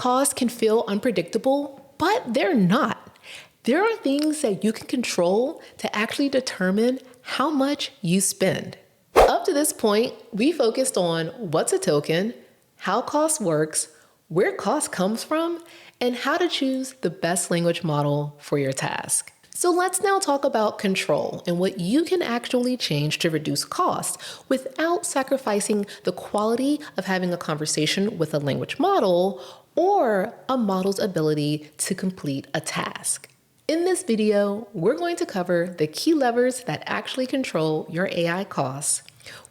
costs can feel unpredictable, but they're not. There are things that you can control to actually determine how much you spend. Up to this point, we focused on what's a token, how cost works, where cost comes from, and how to choose the best language model for your task. So let's now talk about control and what you can actually change to reduce costs without sacrificing the quality of having a conversation with a language model or a model's ability to complete a task. In this video, we're going to cover the key levers that actually control your AI costs,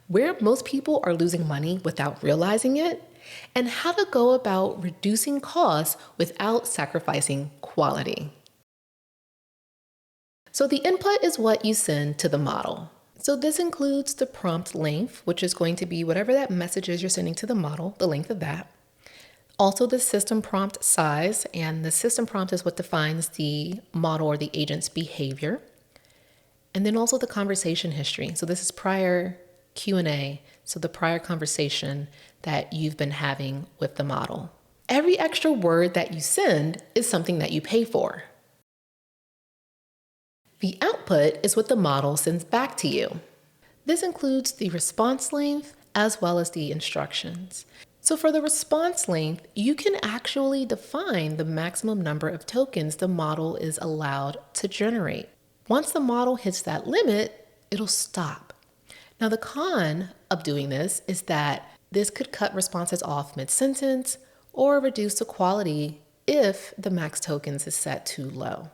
where most people are losing money without realizing it, and how to go about reducing costs without sacrificing quality. So the input is what you send to the model. So this includes the prompt length, which is going to be whatever that message is you're sending to the model, the length of that. Also the system prompt size, and the system prompt is what defines the model or the agent's behavior. And then also the conversation history. So this is prior Q&A, so the prior conversation that you've been having with the model. Every extra word that you send is something that you pay for. The output is what the model sends back to you. This includes the response length as well as the instructions. So for the response length, you can actually define the maximum number of tokens the model is allowed to generate. Once the model hits that limit, it'll stop. Now the con of doing this is that this could cut responses off mid-sentence or reduce the quality if the max tokens is set too low.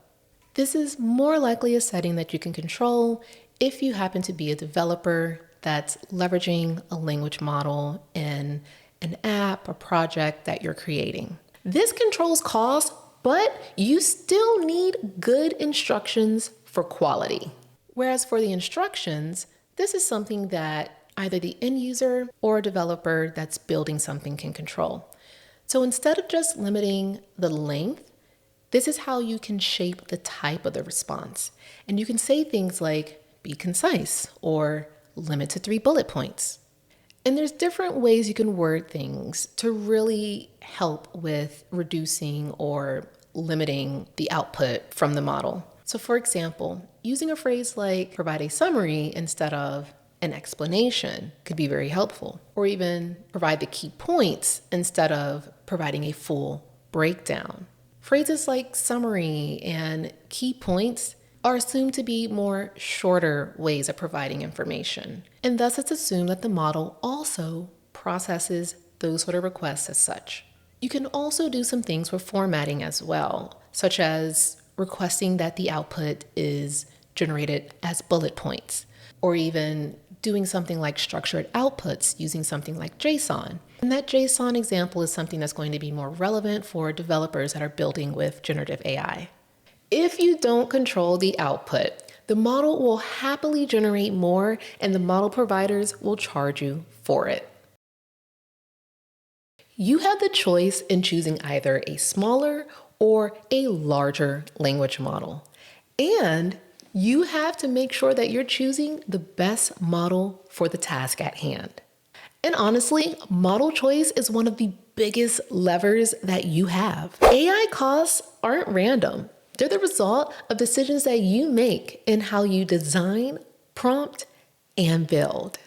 This is more likely a setting that you can control if you happen to be a developer that's leveraging a language model in an app or project that you're creating. This controls cost, but you still need good instructions for quality. Whereas for the instructions, this is something that either the end user or a developer that's building something can control. So instead of just limiting the length, this is how you can shape the type of the response. And you can say things like, be concise, or limit to 3 bullet points. And there's different ways you can word things to really help with reducing or limiting the output from the model. So for example, using a phrase like provide a summary instead of an explanation could be very helpful. Or even provide the key points instead of providing a full breakdown. Phrases like summary and key points are assumed to be more shorter ways of providing information. And thus it's assumed that the model also processes those sort of requests as such. You can also do some things with formatting as well, such as requesting that the output is generated as bullet points, or even doing something like structured outputs using something like JSON. And that JSON example is something that's going to be more relevant for developers that are building with generative AI. If you don't control the output, the model will happily generate more and the model providers will charge you for it. You have the choice in choosing either a smaller or a larger language model. And you have to make sure that you're choosing the best model for the task at hand. And honestly, model choice is one of the biggest levers that you have. AI costs aren't random. They're the result of decisions that you make in how you design, prompt, and build.